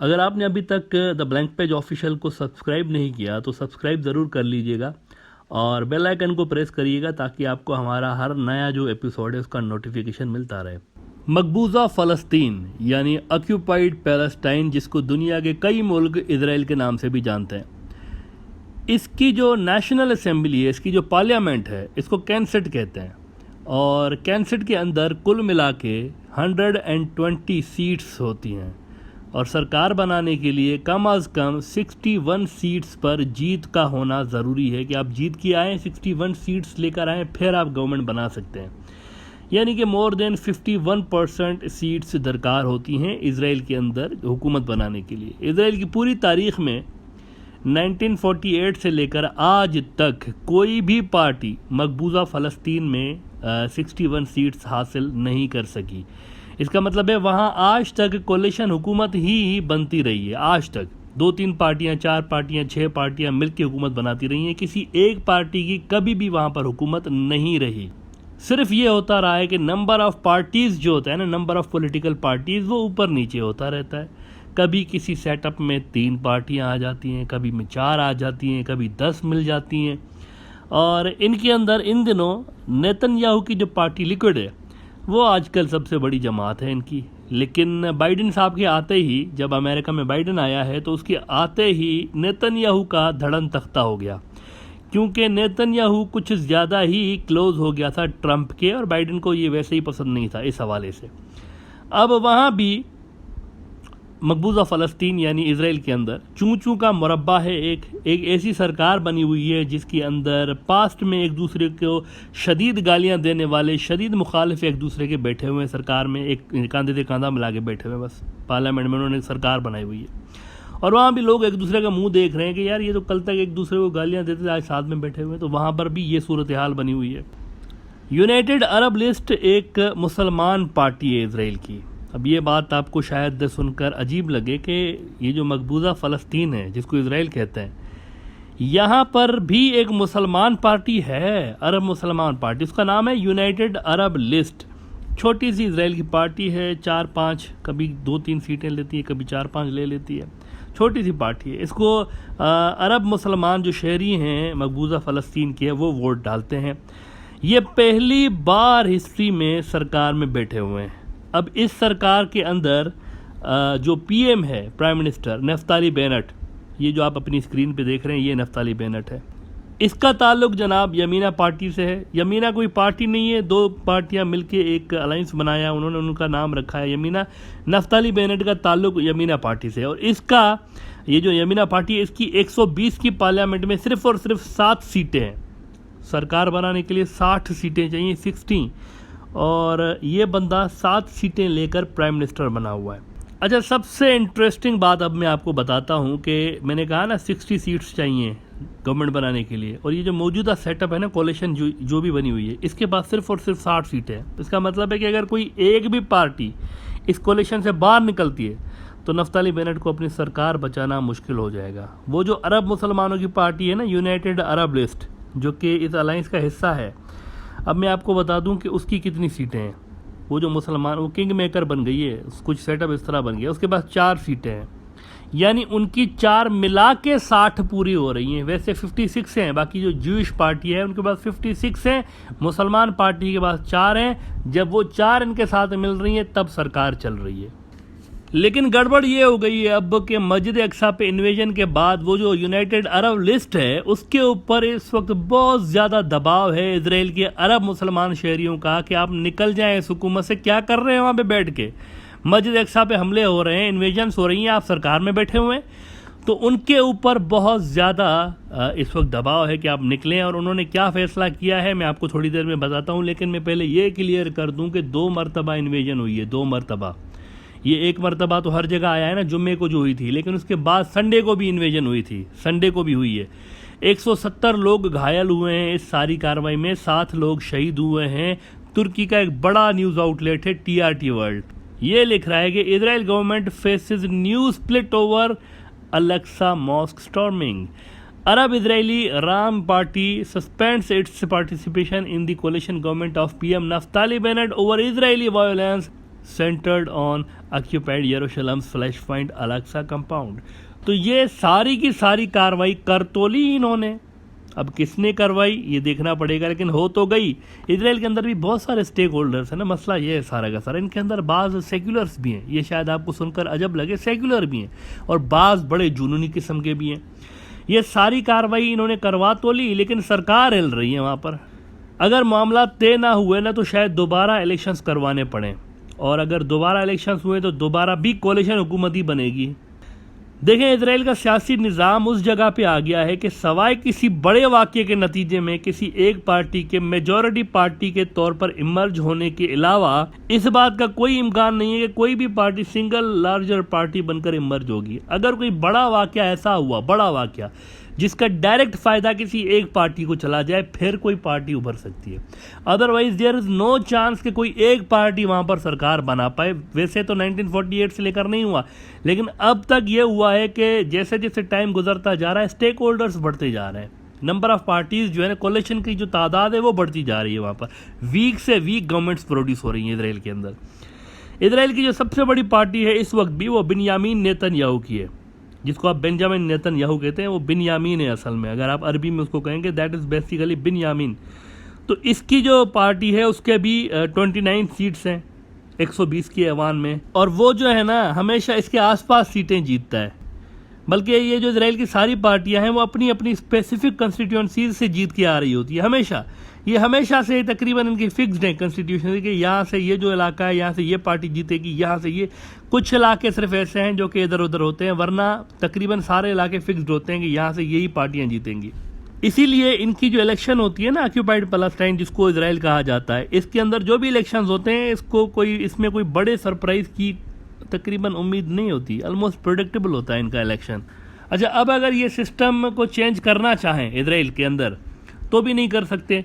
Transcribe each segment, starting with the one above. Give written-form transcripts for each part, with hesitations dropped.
अगर आपने अभी तक द ब्लैंक पेज ऑफिशियल को सब्सक्राइब नहीं किया तो सब्सक्राइब ज़रूर कर लीजिएगा और बेल आइकन को प्रेस करिएगा ताकि आपको हमारा हर नया जो एपिसोड है उसका नोटिफिकेशन मिलता रहे। मकबूजा फ़लस्तीन यानी ऑक्यूपाइड पैलेस्टाइन, जिसको दुनिया के कई मुल्क इजराइल के नाम से भी जानते हैं, इसकी जो नेशनल असेंबली है, इसकी जो पार्लियामेंट है, इसको कैंसेट कहते हैं और कैंसेट के अंदर कुल मिला के 120 सीट्स होती हैं और सरकार बनाने के लिए कम अज़ कम 61 सीट्स पर जीत का होना ज़रूरी है कि आप जीत के आएँ, 61 सीट्स लेकर आएँ, फिर आप गवर्नमेंट बना सकते हैं। यानी कि मोर देन 51% सीट्स दरकार होती हैं इजराइल के अंदर हुकूमत बनाने के लिए। इजराइल की पूरी तारीख़ में 1948 से लेकर आज तक कोई भी पार्टी मकबूजा फ़लस्तीन में 61 सीट्स हासिल नहीं कर सकी। इसका मतलब है वहाँ आज तक कोalition हुकूमत ही बनती रही है। आज तक 2-3 पार्टियाँ, 4 पार्टियाँ, 6 पार्टियाँ मिलकर हुकूमत बनाती रही हैं। किसी एक पार्टी की कभी भी वहाँ पर हुकूमत नहीं रही। सिर्फ ये होता रहा है कि नंबर ऑफ़ पार्टीज़ जो होता है ना, नंबर ऑफ़ पॉलिटिकल पार्टीज़, वो ऊपर नीचे होता रहता है। कभी किसी सेटअप में 3 पार्टियाँ आ जाती हैं, कभी में 4 आ जाती हैं, कभी 10 मिल जाती हैं। और इनके अंदर इन दिनों नेतन्याहू की जो पार्टी लिक्विड है वो आजकल सबसे बड़ी जमात है इनकी। लेकिन बाइडेन साहब के आते ही, जब अमेरिका में बाइडेन आया है तो उसके आते ही नेतन्याहू का धड़न तख्ता हो गया, क्योंकि नेतन्याहू कुछ ज़्यादा ही क्लोज हो गया था ट्रंप के और बाइडेन को ये वैसे ही पसंद नहीं था इस हवाले से। अब वहाँ भी मकबूजा फ़लस्तीन यानी इजराइल के अंदर चूँ चूँ का मुरब्बा है। एक ऐसी सरकार बनी हुई है जिसके अंदर पास्ट में एक दूसरे को शदीद गालियां देने वाले शदीद मुखालिफ एक दूसरे के बैठे हुए हैं सरकार में, एक कंधे से कंधा मिला के बैठे हुए हैं। बस पार्लियामेंट में उन्होंने एक सरकार बनाई हुई है और वहाँ भी लोग एक दूसरे का मुंह देख रहे हैं कि यार ये तो कल तक एक दूसरे को गालियाँ देते थे, आज साथ में बैठे हुए हैं। तो वहाँ पर भी ये सूरत हाल बनी हुई है। यूनाइटेड अरब लिस्ट एक मुसलमान पार्टी है इजराइल की। अब ये बात आपको शायद सुनकर अजीब लगे कि ये जो मकबूजा फ़लस्तीन है जिसको इजराइल कहते हैं, यहाँ पर भी एक मुसलमान पार्टी है, अरब मुसलमान पार्टी। उसका नाम है यूनाइटेड अरब लिस्ट। छोटी सी इजराइल की पार्टी है, 4-5, कभी 2-3 सीटें लेती है, कभी 4-5 ले लेती है। छोटी सी पार्टी है। इसको अरब मुसलमान जो शहरी हैं मकबूजा फ़लस्तीन के, वो वोट डालते हैं। ये पहली बार हिस्ट्री में सरकार में बैठे हुए हैं। अब इस सरकार के अंदर जो पीएम है, प्राइम मिनिस्टर नफ्ताली बेनेट, ये जो आप अपनी स्क्रीन पे देख रहे हैं, ये नफ्ताली बेनेट है। इसका ताल्लुक जनाब यमीना पार्टी से है। यमीना कोई पार्टी नहीं है, 2 पार्टियां मिलके एक अलायंस बनाया, उन्होंने उनका नाम रखा है यमीना। नफ्ताली बेनेट का ताल्लुक यमीना पार्टी से है और इसका ये जो यमीना पार्टी है, इसकी 120 की पार्लियामेंट में सिर्फ और सिर्फ 7 सीटें हैं। सरकार बनाने के लिए 60 सीटें चाहिए, 60, और ये बंदा 7 सीटें लेकर प्राइम मिनिस्टर बना हुआ है। अच्छा, सबसे इंटरेस्टिंग बात अब मैं आपको बताता हूँ कि मैंने कहा ना 60 सीट्स चाहिए गवर्नमेंट बनाने के लिए, और ये जो मौजूदा सेटअप है ना, कोalition जो भी बनी हुई है, इसके पास सिर्फ और सिर्फ 60 सीटें हैं। इसका मतलब है कि अगर कोई एक भी पार्टी इस कोalition से बाहर निकलती है तो नफ्ताली बेनेट को अपनी सरकार बचाना मुश्किल हो जाएगा। वो जो अरब मुसलमानों की पार्टी है ना, यूनाइटेड अरब लिस्ट, जो कि इस अलायंस का हिस्सा है, अब मैं आपको बता दूं कि उसकी कितनी सीटें हैं। वो जो मुसलमान, वो किंग मेकर बन गई है, कुछ सेटअप इस तरह बन गया, उसके पास 4 सीटें हैं, यानी उनकी 4 मिला के 60 पूरी हो रही हैं। वैसे 56 हैं, बाकी जो ज्यूइश पार्टी है उनके पास 56 हैं, मुसलमान पार्टी के पास 4 हैं। जब वो 4 इनके साथ मिल रही हैं तब सरकार चल रही है। लेकिन गड़बड़ ये हो गई है अब कि मस्जिद अक्सा पे इन्वेजन के बाद वो जो यूनाइटेड अरब लिस्ट है उसके ऊपर इस वक्त बहुत ज़्यादा दबाव है इजराइल के अरब मुसलमान शहरियों का कि आप निकल जाएं इस हुकूमत से। क्या कर रहे हैं वहाँ पे बैठ के? मस्जिद अक्सा पे हमले हो रहे हैं, इन्वेजन्स हो रही हैं, आप सरकार में बैठे हुए हैं। तो उनके ऊपर बहुत ज़्यादा इस वक्त दबाव है कि आप निकलें। और उन्होंने क्या फ़ैसला किया है मैं आपको थोड़ी देर में बताता हूँ, लेकिन मैं पहले ये क्लियर कर दूँ कि 2 मरतबा इन्वेजन हुई है, 2 मरतबा। ये एक मरतबा तो हर जगह आया है ना, जुम्मे को जो हुई थी, लेकिन उसके बाद संडे को भी इन्वेजन हुई थी, संडे को भी हुई है। 170 लोग घायल हुए हैं इस सारी कार्रवाई में, 7 लोग शहीद हुए हैं। तुर्की का एक बड़ा न्यूज़ आउटलेट है TRT वर्ल्ड, ये लिख रहा है कि Israel government faces new split over Al Aqsa mosque storming. Arab Israeli Ra'am party suspends its participation in the coalition government of PM Naftali Bennett over Israeli violence centred on occupied Jerusalem's flash point Al Aqsa compound. तो ये सारी की सारी कार्रवाई कर तो ली इन्होंने, अब किसने करवाई ये देखना पड़ेगा, लेकिन हो तो गई। इजराइल के अंदर भी बहुत सारे स्टेक होल्डर्स हैं ना, मसला ये है सारा का सारा, इनके अंदर बाज़ सेक्युलर्स भी हैं, ये शायद आपको सुनकर अजब लगे, सेक्युलर भी हैं और बाज़ बड़े जुनूनी किस्म के भी हैं। ये सारी कार्रवाई इन्होंने करवा तो ली, लेकिन सरकार हिल रही है वहाँ पर। अगर मामला तय ना हुए ना तो शायद दोबारा इलेक्शंस करवाने पड़े, और अगर दोबारा इलेक्शंस हुए तो दोबारा भी कोalition हुकूमत ही बनेगी। देखें, इजराइल का सियासी निज़ाम उस जगह पे आ गया है कि सवाए किसी बड़े वाक़ये के नतीजे में किसी एक पार्टी के मेजॉरिटी पार्टी के तौर पर इमर्ज होने के अलावा इस बात का कोई इम्कान नहीं है कि कोई भी पार्टी सिंगल लार्जर पार्टी बनकर इमर्ज होगी। अगर कोई बड़ा वाक़या ऐसा हुआ, बड़ा वाक़या जिसका डायरेक्ट फ़ायदा किसी एक पार्टी को चला जाए, फिर कोई पार्टी उभर सकती है। Otherwise there is no chance कि कोई एक पार्टी वहाँ पर सरकार बना पाए। वैसे तो 1948 से लेकर नहीं हुआ, लेकिन अब तक ये हुआ है कि जैसे जैसे टाइम गुजरता जा रहा है स्टेक होल्डर्स बढ़ते जा रहे हैं, नंबर ऑफ़ पार्टीज़ जो है ना, कोalition की जो तादाद है वो बढ़ती जा रही है। वहाँ पर वीक से वीक गवर्नमेंट्स प्रोड्यूस हो रही हैं इसराइल के अंदर। इसराइल की जो सबसे बड़ी पार्टी है इस वक्त भी वो बिन्यामीन नेतन्याहू की है, जिसको आप बेंजामिन नेतन्याहू कहते हैं, वो बिन्यामीन है असल में, अगर आप अरबी में उसको कहेंगे दैट इज़ बेसिकली बिन्यामीन। तो इसकी जो पार्टी है उसके भी 29 सीट्स हैं 120 की ऐवान में, और वो जो है ना हमेशा इसके आसपास सीटें जीतता है। बल्कि ये जो इजराइल की सारी पार्टियां हैं वो अपनी अपनी स्पेसिफिक कंस्टिट्यूंसीज से जीत के आ रही होती है हमेशा। ये हमेशा से तकरीबन इनकी फिक्स्ड है कंस्टिट्यूशन कि यहाँ से ये जो इलाका है यहाँ से ये पार्टी जीतेगी, यहाँ से ये। कुछ इलाके सिर्फ ऐसे हैं जो कि इधर उधर होते हैं, वरना तकरीबन सारे इलाके फिक्स्ड होते हैं कि यहाँ से यही पार्टियाँ जीतेंगी। इसीलिए इनकी जो इलेक्शन होती है ना ऑक्यूपाइड पैलेस्टाइन जिसको इजराइल कहा जाता है, इसके अंदर जो भी इलेक्शंस होते हैं इसमें कोई बड़े सरप्राइज़ की तकरीबन उम्मीद नहीं होती, ऑलमोस्ट प्रेडिक्टेबल होता है इनका इलेक्शन। अच्छा, अब अगर ये सिस्टम को चेंज करना चाहें इजराइल के अंदर तो भी नहीं कर सकते,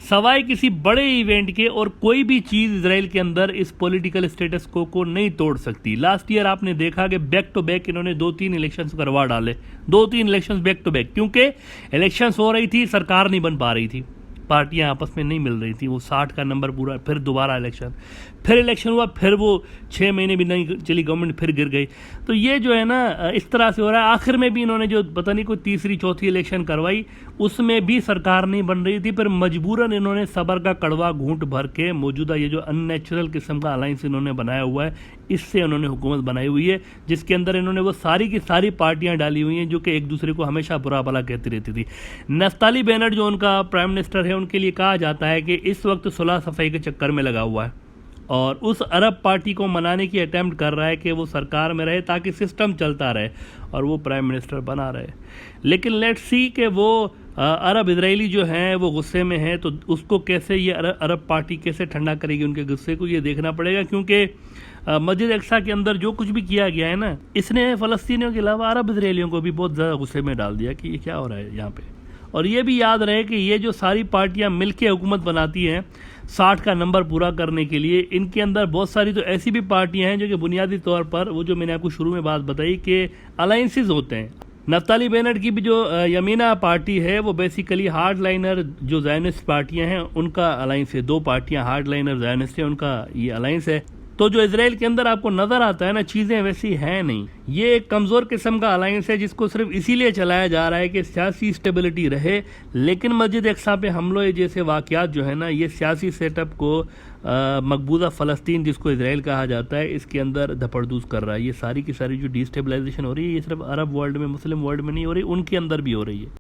सवाए किसी बड़े इवेंट के, और कोई भी चीज़ इजराइल के अंदर इस पॉलिटिकल स्टेटस को नहीं तोड़ सकती। लास्ट ईयर आपने देखा कि बैक टू बैक इन्होंने 2-3 इलेक्शंस करवा डाले, 2-3 इलेक्शंस बैक टू बैक, क्योंकि इलेक्शंस हो रही थी, सरकार नहीं बन पा रही थी, पार्टियां आपस में नहीं मिल रही थी, वो 60 का नंबर पूरा, फिर दोबारा इलेक्शन, फिर इलेक्शन हुआ, फिर वो 6 महीने भी नहीं चली गवर्नमेंट, फिर गिर गई। तो ये जो है ना इस तरह से हो रहा है। आखिर में भी इन्होंने जो पता नहीं कोई तीसरी चौथी इलेक्शन करवाई, उसमें भी सरकार नहीं बन रही थी, फिर मजबूरन इन्होंने सब्र का कड़वा घूंट भर के मौजूदा ये जो अननेचुरल किस्म का अलायंस इन्होंने बनाया हुआ है, इससे उन्होंने हुकूमत बनाई हुई है, जिसके अंदर इन्होंने वो सारी की सारी पार्टियां डाली हुई हैं जो कि एक दूसरे को हमेशा बुरा भला कहती रहती थी। नफ्ताली बेनेट जो उनका प्राइम मिनिस्टर है, उनके लिए कहा जाता है कि इस वक्त सुलह सफ़ाई के चक्कर में लगा हुआ है और उस अरब पार्टी को मनाने की अटेम्प्ट कर रहा है कि वो सरकार में रहे ताकि सिस्टम चलता रहे और वो प्राइम मिनिस्टर बना रहे। लेकिन लेट्स सी कि वो अरब इजरायली जो हैं वो गुस्से में हैं, तो उसको कैसे ये अरब पार्टी कैसे ठंडा करेगी उनके गुस्से को, ये देखना पड़ेगा। क्योंकि मस्जिद अक्सा के अंदर जो कुछ भी किया गया है ना, इसने फ़लस्तीनियों के अलावा अरब इजरायलियों को भी बहुत ज़्यादा गुस्से में डाल दिया कि ये क्या हो रहा है यहाँ पे। और ये भी याद रहे कि ये जो सारी पार्टियां मिलके हुकूमत बनाती हैं 60 का नंबर पूरा करने के लिए, इनके अंदर बहुत सारी तो ऐसी भी पार्टियां हैं जो कि बुनियादी तौर पर वो जो मैंने आपको शुरू में बात बताई कि अलायंसेस होते हैं। नफ्ताली बेनेट की भी जो यमीना पार्टी है वो बेसिकली हार्ड लाइनर जो ज़ायनिस्ट पार्टियां हैं उनका अलायंस है। 2 पार्टियां हार्ड लाइनर ज़ायनिस्ट है, उनका ये अलायंस है। तो जो इजराइल के अंदर आपको नज़र आता है ना, चीज़ें वैसी हैं नहीं। ये एक कमज़ोर किस्म का अलायंस है जिसको सिर्फ इसीलिए चलाया जा रहा है कि सियासी स्टेबिलिटी रहे। लेकिन मस्जिद अक्सा पे हमलों जैसे वाक़यात जो है ना, ये सियासी सेटअप को मकबूजा फ़लस्तीन जिसको इजराइल कहा जाता है इसके अंदर धपड़दूस कर रहा है। ये सारी की सारी जो डिस्टेबलाइजेशन हो रही है ये सिर्फ अरब वर्ल्ड में, मुस्लिम वर्ल्ड में नहीं हो रही, उनके अंदर भी हो रही है।